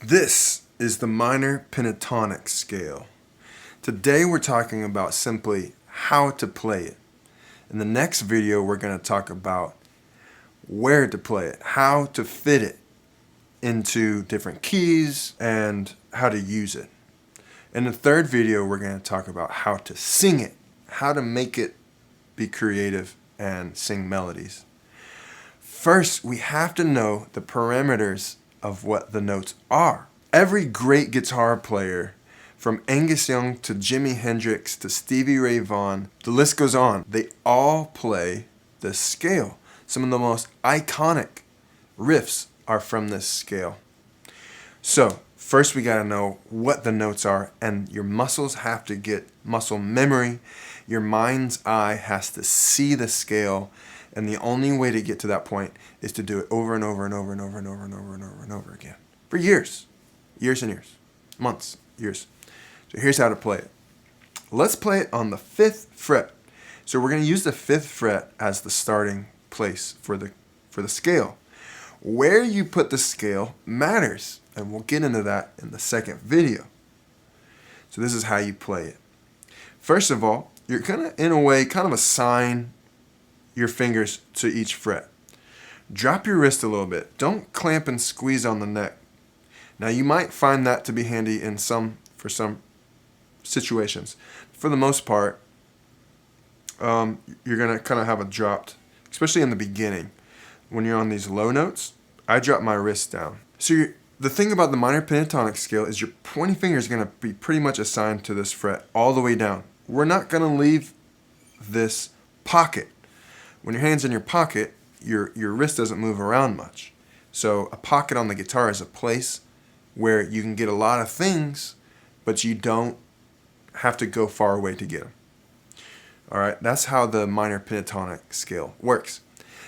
This is the Minor Pentatonic Scale. Today we're talking about simply how to play it. In the next video we're going to talk about where to play it, how to fit it into different keys, and how to use it. In the third video we're going to talk about how to sing it, how to make it be creative and sing melodies. First, we have to know the parameters of what the notes are. Every great guitar player, from Angus Young to Jimi Hendrix to Stevie Ray Vaughan, the list goes on, they all play this scale. Some of the most iconic riffs are from this scale. So, first we got to know what the notes are, and your muscles have to get muscle memory. Your mind's eye has to see the scale, and the only way to get to that point is to do it over and over and over and over and over and over and over and over again. For years. Years and years. Months. Years. So here's how to play it. Let's play it on the 5th fret. So we're going to use the 5th fret as the starting place for the scale. Where you put the scale matters, and we'll get into that in the second video. So this is how you play it. First of all, you're going to, in a way, kind of assign your fingers to each fret. Drop your wrist a little bit. Don't clamp and squeeze on the neck. Now you might find that to be handy for some situations. For the most part, you're going to kind of have a dropped, especially in the beginning. When you're on these low notes, I drop my wrist down. So the thing about the minor pentatonic scale is your pointing finger is going to be pretty much assigned to this fret all the way down. We're not going to leave this pocket. When your hand's in your pocket, your wrist doesn't move around much. So a pocket on the guitar is a place where you can get a lot of things, but you don't have to go far away to get them. All right, that's how the minor pentatonic scale works.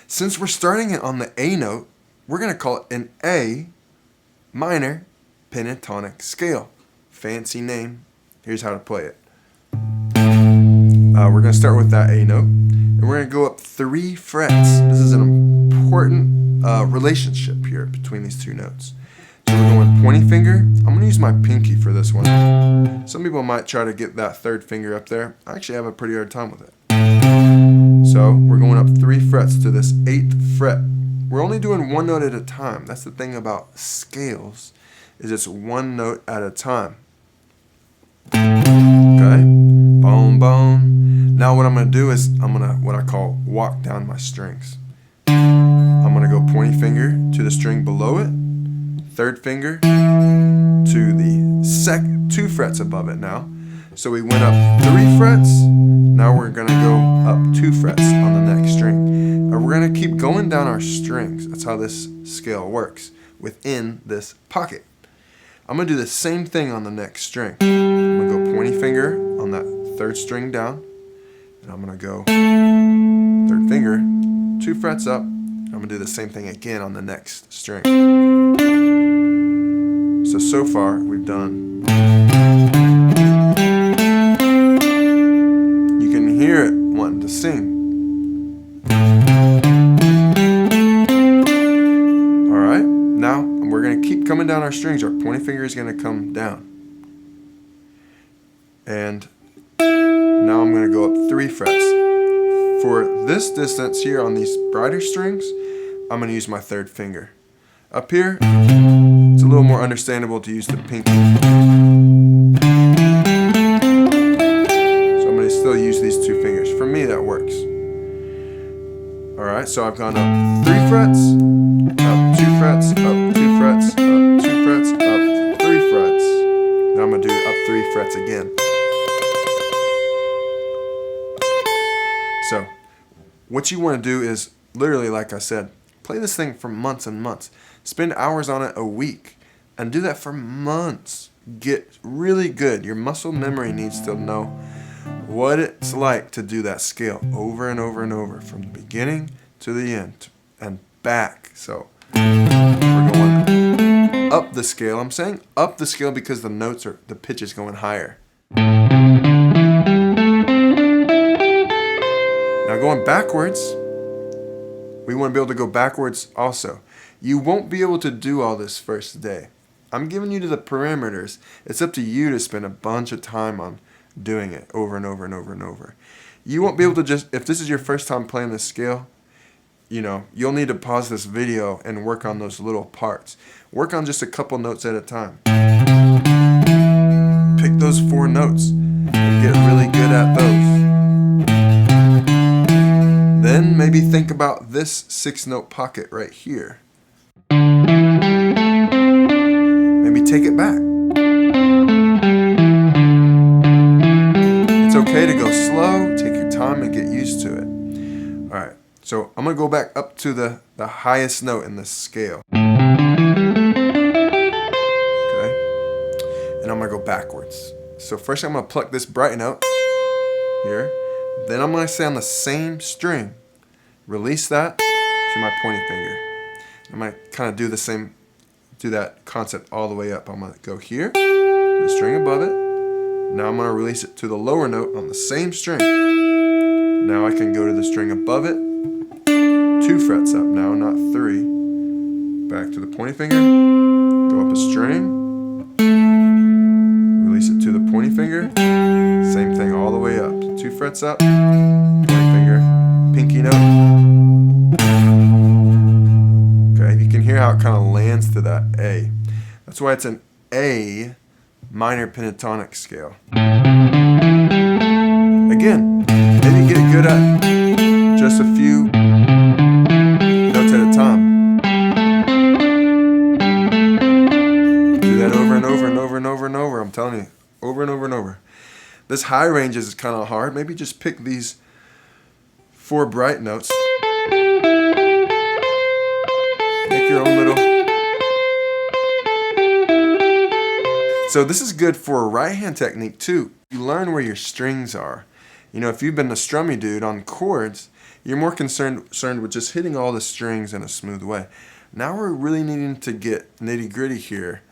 Since we're starting it on the A note, we're going to call it an A minor pentatonic scale. Fancy name. Here's how to play it. We're going to start with that A note, and we're going to go up 3 frets. This is an important relationship here between these two notes. So we're going pointing finger. I'm going to use my pinky for this one. Some people might try to get that 3rd finger up there. I actually have a pretty hard time with it. So we're going up 3 frets to this 8th fret. We're only doing 1 note at a time. That's the thing about scales, is it's 1 note at a time. Okay? Boom, boom. Now what I'm going to do is I'm going to, what I call, walk down my strings. I'm going to go pointing finger to the string below it, 3rd finger to the 2 frets above it now. So we went up 3 frets, now we're going to go up 2 frets on the next string. And we're going to keep going down our strings. That's how this scale works, within this pocket. I'm going to do the same thing on the next string. I'm going to go pointing finger on that 3rd string down, and I'm going to go 3rd finger, 2 frets up. I'm going to do the same thing again on the next string. So far we've done. You can hear it wanting to sing. Alright, now we're going to keep coming down our strings. Our pointing finger is going to come down. And now I'm going to go up 3 frets. For this distance here on these brighter strings, I'm going to use my 3rd finger. Up here, it's a little more understandable to use the pinky. So I'm going to still use these 2 fingers. For me, that works. Alright, so I've gone up 3 frets, up 2 frets, up 2 frets, up 2 frets, up 3 frets. Now I'm going to do up 3 frets again. So, what you want to do is, literally, like I said, play this thing for months and months. Spend hours on it a week, and do that for months. Get really good. Your muscle memory needs to know what it's like to do that scale over and over and over, from the beginning to the end and back. So, we're going up the scale. I'm saying up the scale because the pitch is going higher. Now going backwards, we want to be able to go backwards also. You won't be able to do all this first day. I'm giving you the perimeters. It's up to you to spend a bunch of time on doing it over and over and over and over. You won't be able to just, if this is your first time playing this scale, you'll need to pause this video and work on those little parts. Work on just a couple notes at a time. Pick those 4 notes and get really good at those. Then maybe think about this 6-note pocket right here. Maybe take it back. It's okay to go slow, take your time and get used to it. All right, so I'm gonna go back up to the highest note in this scale. Okay, and I'm gonna go backwards. So first I'm gonna pluck this bright note here. Then I'm gonna say on the same string, release that to my pointing finger. I'm gonna kind of do the same, do that concept all the way up. I'm gonna go here, to the string above it. Now I'm gonna release it to the lower note on the same string. Now I can go to the string above it, 2 frets up now, not 3. Back to the pointing finger, go up a string, release it to the pointing finger, same thing all the way up, 2 frets up, pointing finger, pinky note. Okay, you can hear how it kind of lands to that A. That's why it's an A minor pentatonic scale. Again, maybe get good at just a few notes at a time. Do that over and over and over and over and over. I'm telling you, over and over and over. This high range is kind of hard. Maybe just pick these 4 bright notes. Make your own little. So this is good for a right hand technique too. You learn where your strings are. If you've been a strummy dude on chords, you're more concerned with just hitting all the strings in a smooth way. Now we're really needing to get nitty gritty here.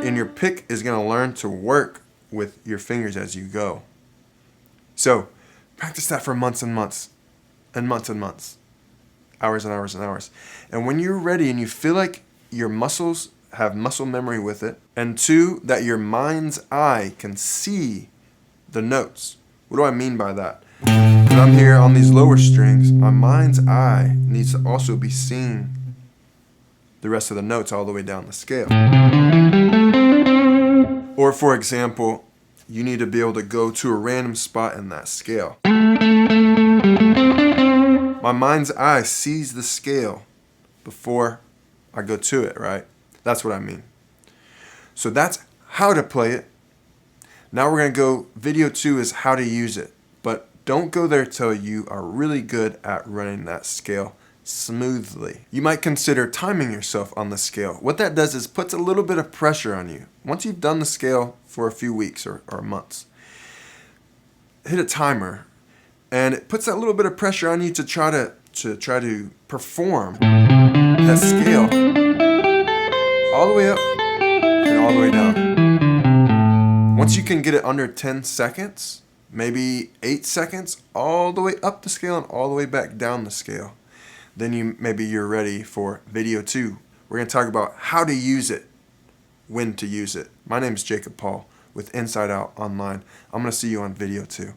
And your pick is going to learn to work with your fingers as you go. So practice that for months and months and months and months, hours and hours and hours. And when you're ready and you feel like your muscles have muscle memory with it, and 2, that your mind's eye can see the notes. What do I mean by that? When I'm here on these lower strings, my mind's eye needs to also be seeing the rest of the notes all the way down the scale. Or for example, you need to be able to go to a random spot in that scale. My mind's eye sees the scale before I go to it, right? That's what I mean. So that's how to play it. Now we're going to go, video 2 is how to use it. But don't go there till you are really good at running that scale smoothly. You might consider timing yourself on the scale. What that does is puts a little bit of pressure on you. Once you've done the scale for a few weeks or months, hit a timer, and it puts that little bit of pressure on you to try to perform that scale all the way up and all the way down. Once you can get it under 10 seconds, maybe 8 seconds, all the way up the scale and all the way back down the scale, then maybe you're ready for video 2. We're going to talk about how to use it, when to use it. My name is Jacob Paul with Inside Out Online. I'm going to see you on video 2.